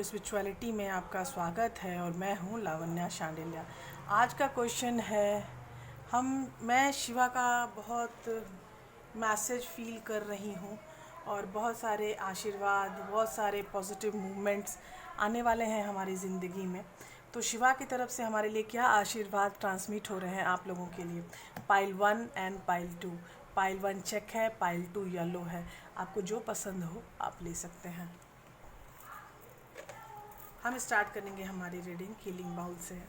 Spirituality में आपका स्वागत है और मैं हूँ लावण्या शांडिल्या। आज का क्वेश्चन है, मैं शिवा का बहुत मैसेज फील कर रही हूँ और बहुत सारे आशीर्वाद, बहुत सारे पॉजिटिव मूवमेंट्स आने वाले हैं हमारी ज़िंदगी में। तो शिवा की तरफ से हमारे लिए क्या आशीर्वाद ट्रांसमिट हो रहे हैं आप लोगों के लिए। Pile 1 and pile 2। Pile 1 check है, पाइल 2 येलो है। आपको जो पसंद हो आप ले सकते हैं। हम स्टार्ट करेंगे हमारी रीडिंग हीलिंग बाउल से।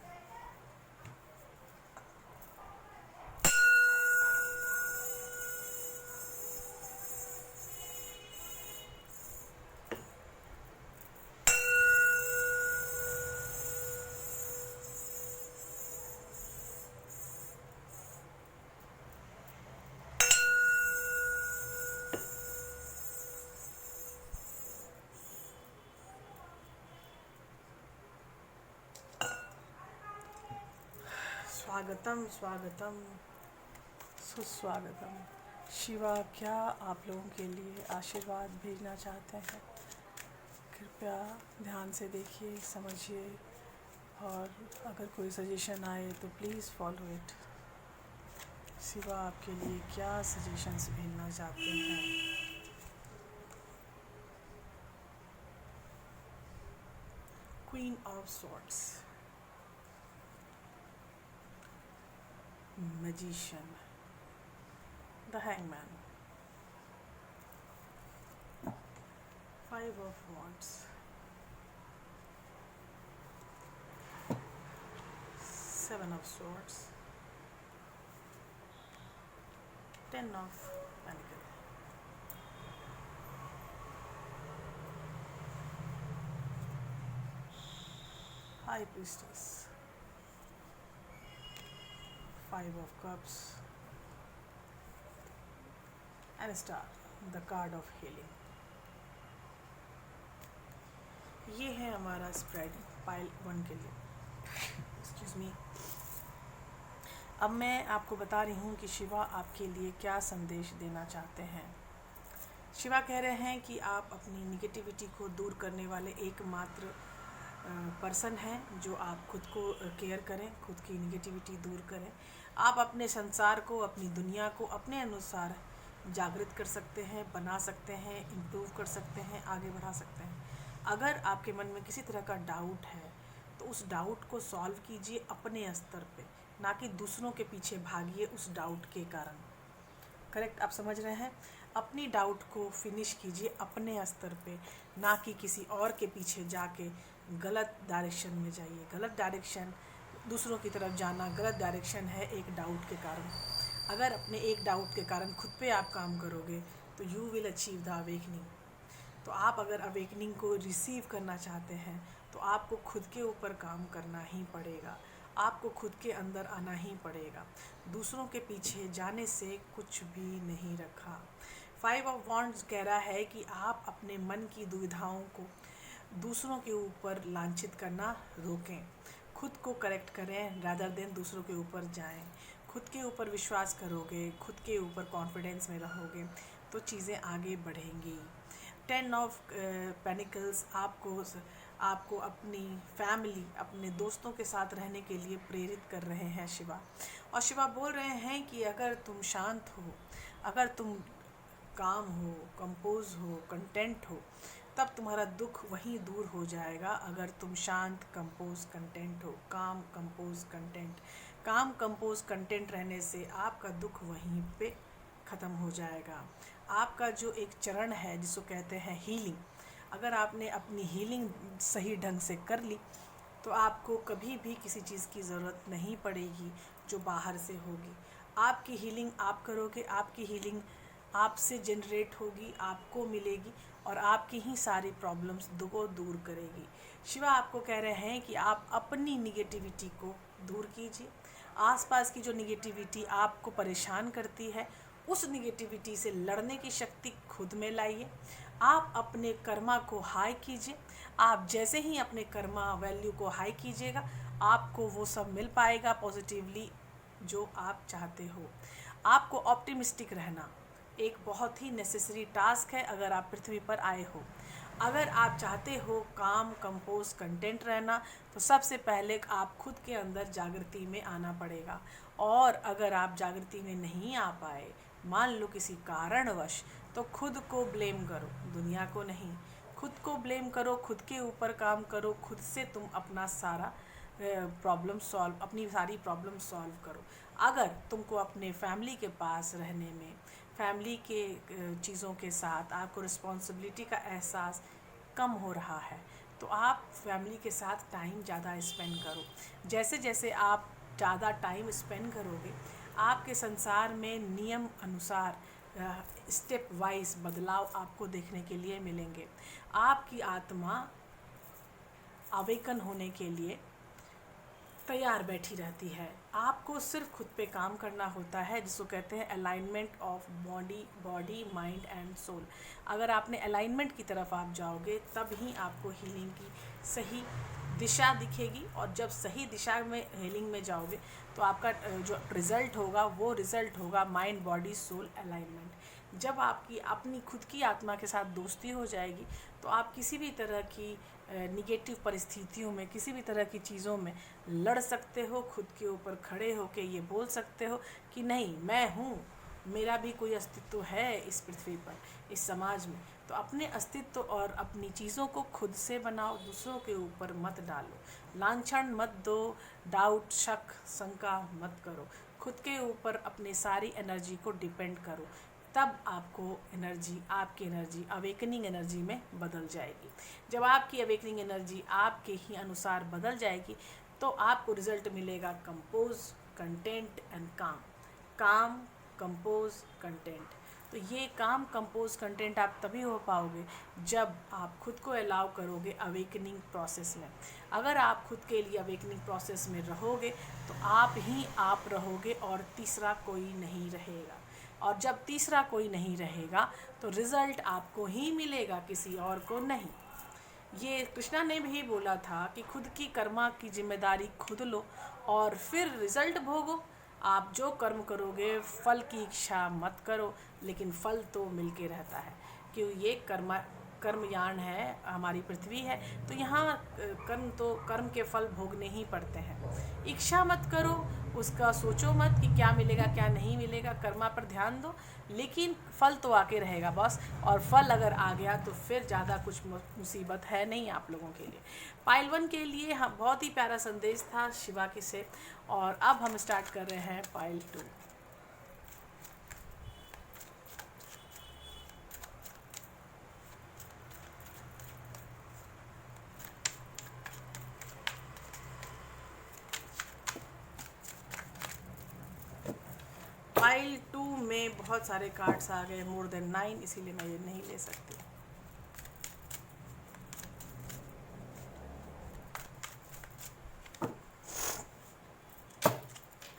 स्वागतम स्वागतम सुस्वागतम। शिवा क्या आप लोगों के लिए आशीर्वाद भेजना चाहते हैं? कृपया ध्यान से देखिए, समझिए और अगर कोई सजेशन आए तो प्लीज़ फॉलो इट। शिवा आपके लिए क्या सजेशंस भेजना चाहते हैं? Queen of swords, magician, the hangman, 5 of wands, 7 of swords, 10 of pentacles, high priestess, 5 of cups and star, the card of healing। ये है हमारा स्प्रेड पाइल 1 के लिए। Excuse me. अब मैं आपको बता रही हूँ कि शिवा आपके लिए क्या संदेश देना चाहते हैं। शिवा कह रहे हैं कि आप अपनी निगेटिविटी को दूर करने वाले एकमात्र पर्सन हैं जो आप खुद को केयर करें, खुद की निगेटिविटी दूर करें। आप अपने संसार को, अपनी दुनिया को अपने अनुसार जागृत कर सकते हैं, बना सकते हैं, इम्प्रूव कर सकते हैं, आगे बढ़ा सकते हैं। अगर आपके मन में किसी तरह का डाउट है तो उस डाउट को सॉल्व कीजिए अपने स्तर पे, ना कि दूसरों के पीछे भागिए उस डाउट के कारण। करेक्ट, आप समझ रहे हैं? अपनी डाउट को फिनिश कीजिए अपने स्तर पे, ना कि किसी और के पीछे जाके गलत डायरेक्शन में जाइए। गलत डायरेक्शन, दूसरों की तरफ जाना गलत डायरेक्शन है एक डाउट के कारण। अगर अपने एक डाउट के कारण खुद पे आप काम करोगे तो you will achieve the awakening. तो आप अगर अवेकनिंग को रिसीव करना चाहते हैं तो आपको खुद के ऊपर काम करना ही पड़ेगा, आपको खुद के अंदर आना ही पड़ेगा। दूसरों के पीछे जाने से कुछ भी नहीं रखा। 5 ऑफ वॉन्ड्स कह रहा है कि आप अपने मन की दुविधाओं को दूसरों के ऊपर लांछित करना रोकें, खुद को करेक्ट करें रादर देन दूसरों के ऊपर जाएं। खुद के ऊपर विश्वास करोगे, खुद के ऊपर कॉन्फिडेंस में रहोगे तो चीज़ें आगे बढ़ेंगी। 10 ऑफ पेनिकल्स आपको अपनी फैमिली, अपने दोस्तों के साथ रहने के लिए प्रेरित कर रहे हैं शिवा। और शिवा बोल रहे हैं कि अगर तुम शांत हो, अगर तुम काम हो, कंपोज हो, कंटेंट हो, तब तुम्हारा दुख वहीं दूर हो जाएगा। अगर तुम शांत, कंपोज, कंटेंट हो, काम, कंपोज, कंटेंट, काम, कंपोज, कंटेंट रहने से आपका दुख वहीं पे ख़त्म हो जाएगा। आपका जो एक चरण है जिसको कहते हैं हीलिंग, अगर आपने अपनी हीलिंग सही ढंग से कर ली तो आपको कभी भी किसी चीज़ की ज़रूरत नहीं पड़ेगी जो बाहर से होगी। आपकी हीलिंग आप करोगे, आपकी हीलिंग आपसे जनरेट होगी, आपको मिलेगी और आपकी ही सारी प्रॉब्लम्स को दूर करेगी। शिवा आपको कह रहे हैं कि आप अपनी निगेटिविटी को दूर कीजिए। आसपास की जो निगेटिविटी आपको परेशान करती है उस निगेटिविटी से लड़ने की शक्ति खुद में लाइए। आप अपने कर्मा को हाई कीजिए। आप जैसे ही अपने कर्मा वैल्यू को हाई कीजिएगा आपको वो सब मिल पाएगा पॉजिटिवली जो आप चाहते हो। आपको ऑप्टिमिस्टिक रहना एक बहुत ही नेसेसरी टास्क है अगर आप पृथ्वी पर आए हो। अगर आप चाहते हो काम कंपोज कंटेंट रहना, तो सबसे पहले आप खुद के अंदर जागृति में आना पड़ेगा। और अगर आप जागृति में नहीं आ पाए, मान लो किसी कारणवश, तो खुद को ब्लेम करो, दुनिया को नहीं। खुद को ब्लेम करो, खुद के ऊपर काम करो, खुद से तुम अपना सारा प्रॉब्लम सॉल्व, अपनी सारी प्रॉब्लम सॉल्व करो। अगर तुमको अपने फैमिली के पास रहने में, फैमिली के चीज़ों के साथ आपको रिस्पॉन्सिबिलिटी का एहसास कम हो रहा है, तो आप फैमिली के साथ टाइम ज़्यादा स्पेंड करो। जैसे जैसे आप ज़्यादा टाइम स्पेंड करोगे, आपके संसार में नियम अनुसार स्टेप वाइज बदलाव आपको देखने के लिए मिलेंगे। आपकी आत्मा अवेकन होने के लिए तैयार बैठी रहती है। आपको सिर्फ खुद पे काम करना होता है, जिसको कहते हैं alignment of body mind and soul. अगर आपने अलाइनमेंट की तरफ आप जाओगे, तब ही आपको हीलिंग की सही दिशा दिखेगी। और जब सही दिशा में हीलिंग में जाओगे, तो आपका जो रिज़ल्ट होगा वो रिज़ल्ट होगा माइंड बॉडी सोल अलाइनमेंट। जब आपकी अपनी खुद की आत्मा के साथ दोस्ती हो जाएगी, तो आप किसी भी तरह की निगेटिव परिस्थितियों में, किसी भी तरह की चीज़ों में लड़ सकते हो। खुद के ऊपर खड़े होके ये बोल सकते हो कि नहीं, मैं हूँ, मेरा भी कोई अस्तित्व है इस पृथ्वी पर, इस समाज में। तो अपने अस्तित्व और अपनी चीज़ों को खुद से बनाओ, दूसरों के ऊपर मत डालो, लांछन मत दो, डाउट, शक, शंका मत करो। खुद के ऊपर अपनी सारी एनर्जी को डिपेंड करो, तब आपको एनर्जी, आपकी एनर्जी अवेकनिंग एनर्जी में बदल जाएगी। जब आपकी अवेकनिंग एनर्जी आपके ही अनुसार बदल जाएगी, तो आपको रिजल्ट मिलेगा कंपोज कंटेंट एंड काम। काम, कंपोज, कंटेंट। तो ये काम, कंपोज, कंटेंट आप तभी हो पाओगे जब आप खुद को अलाउ करोगे अवेकनिंग प्रोसेस में। अगर आप खुद के लिए अवेकनिंग प्रोसेस में रहोगे, तो आप ही आप रहोगे और तीसरा कोई नहीं रहेगा। और जब तीसरा कोई नहीं रहेगा, तो रिज़ल्ट आपको ही मिलेगा, किसी और को नहीं। ये कृष्णा ने भी बोला था कि खुद की कर्मा की जिम्मेदारी खुद लो और फिर रिज़ल्ट भोगो। आप जो कर्म करोगे, फल की इच्छा मत करो, लेकिन फल तो मिलके रहता है, क्यों ये कर्मयान है, हमारी पृथ्वी है। तो यहाँ कर्म के फल भोगने ही पड़ते हैं। इच्छा मत करो, उसका सोचो मत कि क्या मिलेगा क्या नहीं मिलेगा, कर्मा पर ध्यान दो, लेकिन फल तो आके रहेगा बस। और फल अगर आ गया, तो फिर ज़्यादा कुछ मुसीबत है नहीं आप लोगों के लिए। पाइल 1 के लिए हम बहुत ही प्यारा संदेश था शिवा की से। और अब हम स्टार्ट कर रहे हैं पाइल 2। पाइल 2 में बहुत सारे कार्ड्स आ गए, मोर देन 9, इसीलिए मैं ये नहीं ले सकती।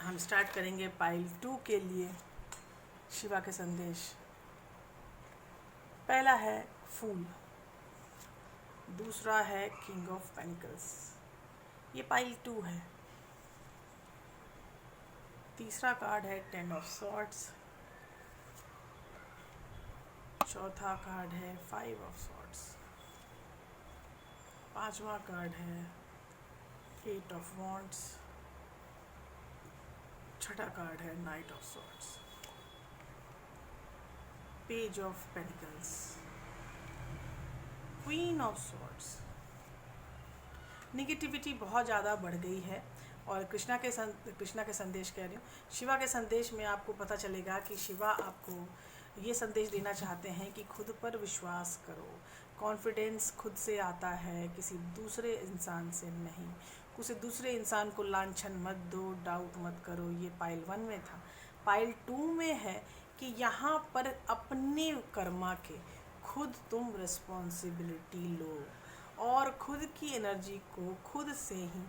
हम स्टार्ट करेंगे पाइल 2 के लिए शिवा के संदेश। पहला है फूल, दूसरा है किंग ऑफ पेनिकल्स, ये पाइल 2 है। तीसरा कार्ड है 10 ऑफ सॉर्ड्स, चौथा कार्ड है 5 ऑफ सॉर्ड्स, पांचवा कार्ड है 8 ऑफ वॉन्ड्स, छठा कार्ड है night of swords, page of pentacles, queen of swords. Negativity बहुत ज़्यादा बढ़ गई है। और कृष्णा के संदेश कह रही हूँ, शिवा के संदेश में आपको पता चलेगा कि शिवा आपको ये संदेश देना चाहते हैं कि खुद पर विश्वास करो। कॉन्फिडेंस खुद से आता है, किसी दूसरे इंसान से नहीं। किसी दूसरे इंसान को लांछन मत दो, डाउट मत करो। ये पाइल 1 में था। पाइल 2 में है कि यहाँ पर अपने कर्मा के खुद तुम रिस्पॉन्सिबिलिटी लो और खुद की एनर्जी को खुद से ही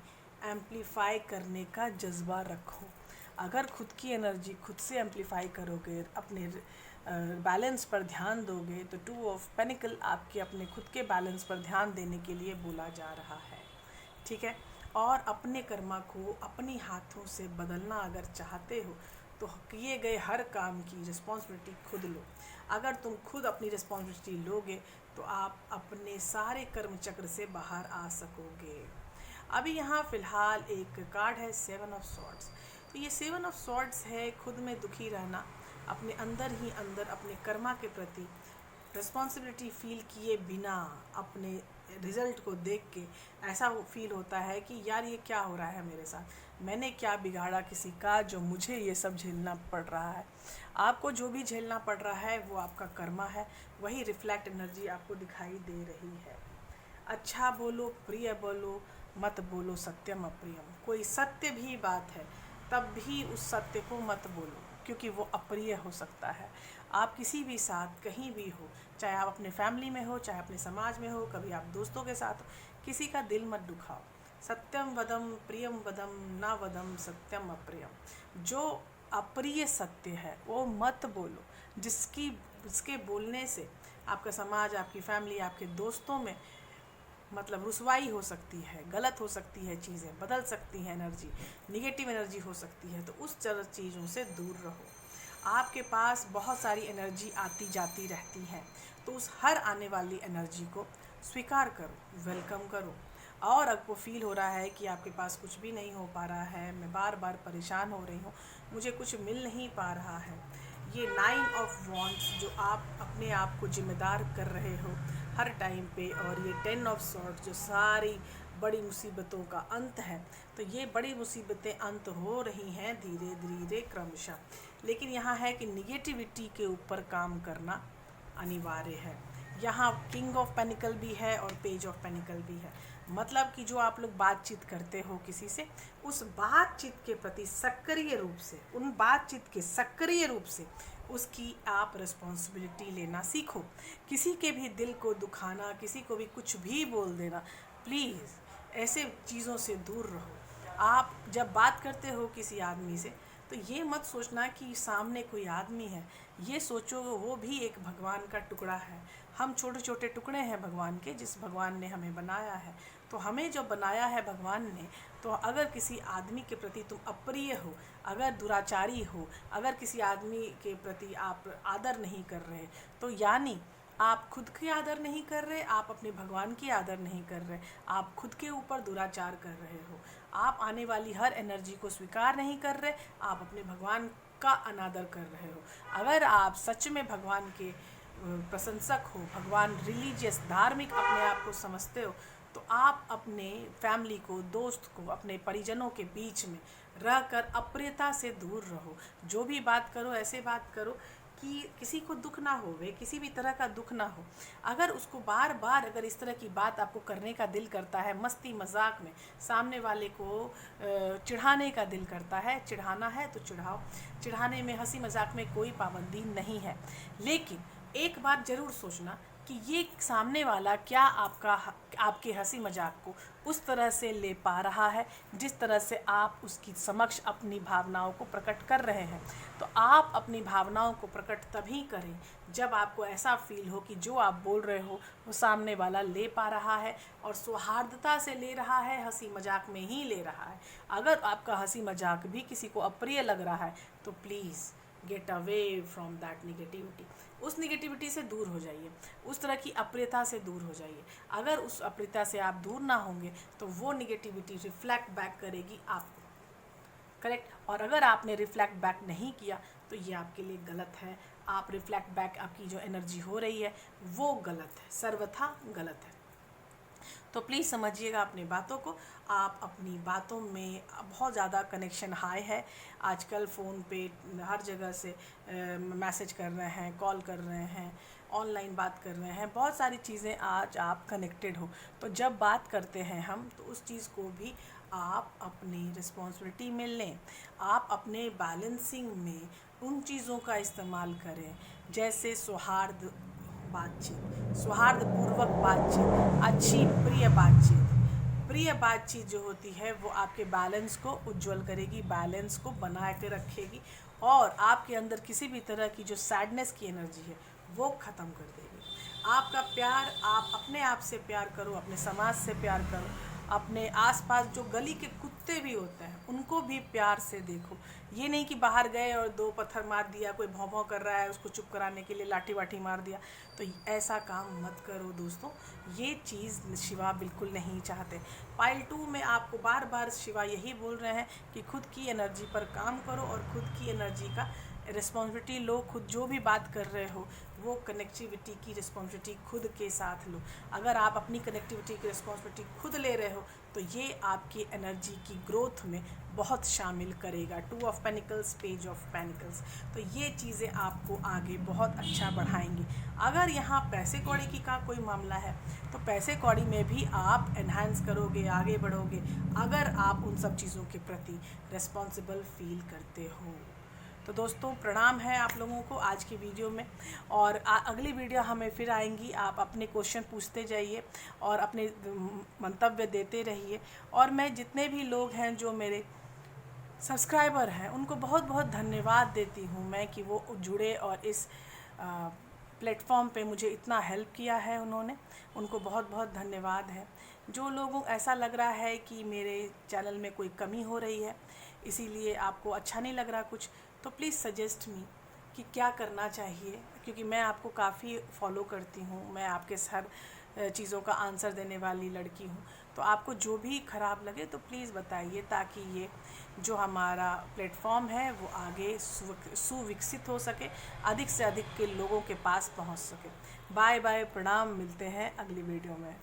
एम्प्लीफाई करने का जज्बा रखो। अगर खुद की एनर्जी खुद से एम्प्लीफाई करोगे, अपने बैलेंस पर ध्यान दोगे, तो 2 ऑफ पेनिकल आपके अपने खुद के बैलेंस पर ध्यान देने के लिए बोला जा रहा है। ठीक है। और अपने कर्मा को अपने हाथों से बदलना अगर चाहते हो, तो किए गए हर काम की रिस्पॉन्सिबिलिटी खुद लो। अगर तुम खुद अपनी रिस्पॉन्सिबिलिटी लोगे तो आप अपने सारे कर्म चक्र से बाहर आ सकोगे। अभी यहाँ फ़िलहाल एक कार्ड है 7 ऑफ सॉर्ड्स। तो ये 7 ऑफ सॉर्ड्स है खुद में दुखी रहना, अपने अंदर ही अंदर अपने कर्मा के प्रति रिस्पॉन्सिबिलिटी फील किए बिना अपने रिज़ल्ट को देख के ऐसा फील होता है कि यार ये क्या हो रहा है मेरे साथ, मैंने क्या बिगाड़ा किसी का जो मुझे ये सब झेलना पड़ रहा है। आपको जो भी झेलना पड़ रहा है वो आपका कर्मा है, वही रिफ्लेक्ट एनर्जी आपको दिखाई दे रही है। अच्छा बोलो, प्रिय बोलो, मत बोलो सत्यम अप्रियम। कोई सत्य भी बात है तब भी उस सत्य को मत बोलो, क्योंकि वो अप्रिय हो सकता है। आप किसी भी साथ कहीं भी हो, चाहे आप अपने फैमिली में हो, चाहे अपने समाज में हो, कभी आप दोस्तों के साथ हो, किसी का दिल मत दुखाओ। सत्यम वदम प्रियम वदम ना वदम सत्यम अप्रियम। जो अप्रिय सत्य है वो मत बोलो, जिसके बोलने से आपका समाज, आपकी फैमिली, आपके दोस्तों में मतलब रुसवाई हो सकती है, गलत हो सकती है, चीज़ें बदल सकती हैं, एनर्जी निगेटिव एनर्जी हो सकती है। तो उस तरह चीज़ों से दूर रहो। आपके पास बहुत सारी एनर्जी आती जाती रहती है, तो उस हर आने वाली एनर्जी को स्वीकार करो, वेलकम करो। और आपको फील हो रहा है कि आपके पास कुछ भी नहीं हो पा रहा है, मैं बार बार परेशान हो रही हूँ, मुझे कुछ मिल नहीं पा रहा है, ये 9 ऑफ वॉन्ड्स जो आप अपने आप को जिम्मेदार कर रहे हो हर टाइम पे, और ये 10 ऑफ सॉर्ड्स जो सारी बड़ी मुसीबतों का अंत है। तो ये बड़ी मुसीबतें अंत हो रही हैं धीरे धीरे क्रमशः, लेकिन यहाँ है कि निगेटिविटी के ऊपर काम करना अनिवार्य है। यहाँ किंग ऑफ पेनिकल भी है और पेज ऑफ पेनिकल भी है। मतलब कि जो आप लोग बातचीत करते हो किसी से, उस बातचीत के प्रति सक्रिय रूप से, उन बातचीत के सक्रिय रूप से उसकी आप रिस्पॉन्सिबिलिटी लेना सीखो। किसी के भी दिल को दुखाना, किसी को भी कुछ भी बोल देना, प्लीज़ ऐसे चीज़ों से दूर रहो। आप जब बात करते हो किसी आदमी से तो ये मत सोचना कि सामने कोई आदमी है, ये सोचो वो भी एक भगवान का टुकड़ा है। हम छोटे छोटे टुकड़े हैं भगवान के, जिस भगवान ने हमें बनाया है। तो हमें जो बनाया है भगवान ने, तो अगर किसी आदमी के प्रति तुम अप्रिय हो, अगर दुराचारी हो, अगर किसी आदमी के प्रति आप आदर नहीं कर रहे, तो यानी आप खुद की आदर नहीं कर रहे, आप अपने भगवान की आदर नहीं कर रहे, आप खुद के ऊपर दुराचार कर रहे हो, आप आने वाली हर एनर्जी को स्वीकार नहीं कर रहे, आप अपने भगवान का अनादर कर रहे हो। अगर आप सच में भगवान के प्रशंसक हो, भगवान रिलीजियस धार्मिक अपने आप को समझते हो, तो आप अपने फैमिली को, दोस्त को, अपने परिजनों के बीच में रहकर अप्रियता से दूर रहो। जो भी बात करो ऐसे बात करो कि किसी को दुख ना हो, वे किसी भी तरह का दुख ना हो। अगर उसको बार बार अगर इस तरह की बात आपको करने का दिल करता है, मस्ती मजाक में सामने वाले को चिढ़ाने का दिल करता है, चिढ़ाना है तो चिढ़ाओ, चिढ़ाने में, हंसी मजाक में कोई पाबंदी नहीं है। लेकिन एक बात ज़रूर सोचना कि ये सामने वाला क्या आपके हंसी मजाक को उस तरह से ले पा रहा है जिस तरह से आप उसकी समक्ष अपनी भावनाओं को प्रकट कर रहे हैं। तो आप अपनी भावनाओं को प्रकट तभी करें जब आपको ऐसा फील हो कि जो आप बोल रहे हो वो सामने वाला ले पा रहा है और सौहार्दता से ले रहा है, हंसी मजाक में ही ले रहा है। अगर आपका हंसी मजाक भी किसी को अप्रिय लग रहा है तो please get away from that negativity. उस निगेटिविटी से दूर हो जाइए, उस तरह की अप्रियता से दूर हो जाइए। अगर उस अप्रियता से आप दूर ना होंगे तो वो निगेटिविटी रिफ्लेक्ट बैक करेगी आपको, करेक्ट। और अगर आपने रिफ्लेक्ट बैक नहीं किया तो ये आपके लिए गलत है। आप रिफ्लेक्ट बैक, आपकी जो एनर्जी हो रही है वो गलत है, सर्वथा गलत है। तो प्लीज़ समझिएगा अपनी बातों को। आप अपनी बातों में बहुत ज़्यादा कनेक्शन हाई है। आजकल फ़ोन पे हर जगह से मैसेज कर रहे हैं, कॉल कर रहे हैं, ऑनलाइन बात कर रहे हैं, बहुत सारी चीज़ें आज आप कनेक्टेड हो। तो जब बात करते हैं हम तो उस चीज़ को भी आप अपनी रिस्पॉन्सिबिलिटी में लें। आप अपने बैलेंसिंग में उन चीज़ों का इस्तेमाल करें जैसे सौहार्द बातचीत, सौहार्दपूर्वक बातचीत, अच्छी प्रिय बातचीत जो होती है वो आपके बैलेंस को उज्जवल करेगी, बैलेंस को बना के रखेगी और आपके अंदर किसी भी तरह की जो सैडनेस की एनर्जी है वो ख़त्म कर देगी। आपका प्यार, आप अपने आप से प्यार करो, अपने समाज से प्यार करो, अपने आसपास जो गली के कुत्ते भी होते हैं उनको भी प्यार से देखो। ये नहीं कि बाहर गए और दो पत्थर मार दिया, कोई भौं भौं कर रहा है उसको चुप कराने के लिए लाठी वाठी मार दिया, तो ऐसा काम मत करो दोस्तों। ये चीज़ शिवा बिल्कुल नहीं चाहते। पाइल 2 में आपको बार बार शिवा यही बोल रहे हैं कि खुद की एनर्जी पर काम करो और खुद की एनर्जी का रिस्पॉन्सिबिलिटी लो। खुद जो भी बात कर रहे हो वो कनेक्टिविटी की रिस्पॉन्सिबिलिटी खुद के साथ लो। अगर आप अपनी कनेक्टिविटी की रिस्पॉन्सिबिलिटी खुद ले रहे हो तो ये आपकी एनर्जी की ग्रोथ में बहुत शामिल करेगा। 2 of pentacles, page of pentacles, तो ये चीज़ें आपको आगे बहुत अच्छा बढ़ाएंगी। अगर यहाँ पैसे कौड़ी की का कोई मामला है तो पैसे कौड़ी में भी आप एनहांस करोगे, आगे बढ़ोगे, अगर आप उन सब चीज़ों के प्रति रिस्पॉन्सिबल फील करते हो। तो दोस्तों प्रणाम है आप लोगों को आज की वीडियो में, और अगली वीडियो हमें फिर आएंगी। आप अपने क्वेश्चन पूछते जाइए और अपने मंतव्य देते रहिए। और मैं जितने भी लोग हैं जो मेरे सब्सक्राइबर हैं उनको बहुत बहुत धन्यवाद देती हूँ मैं कि वो जुड़े और इस प्लेटफॉर्म पे मुझे इतना हेल्प किया है उन्होंने, उनको बहुत बहुत धन्यवाद है। जो लोगों ऐसा लग रहा है कि मेरे चैनल में कोई कमी हो रही है, इसीलिए आपको अच्छा नहीं लग रहा कुछ, तो प्लीज़ सजेस्ट मी कि क्या करना चाहिए, क्योंकि मैं आपको काफ़ी फॉलो करती हूँ, मैं आपके हर चीज़ों का आंसर देने वाली लड़की हूँ। तो आपको जो भी ख़राब लगे तो प्लीज़ बताइए, ताकि ये जो हमारा प्लेटफॉर्म है वो आगे सुविकसित हो सके, अधिक से अधिक के लोगों के पास पहुँच सके। बाय बाय, प्रणाम, मिलते हैं अगली वीडियो में।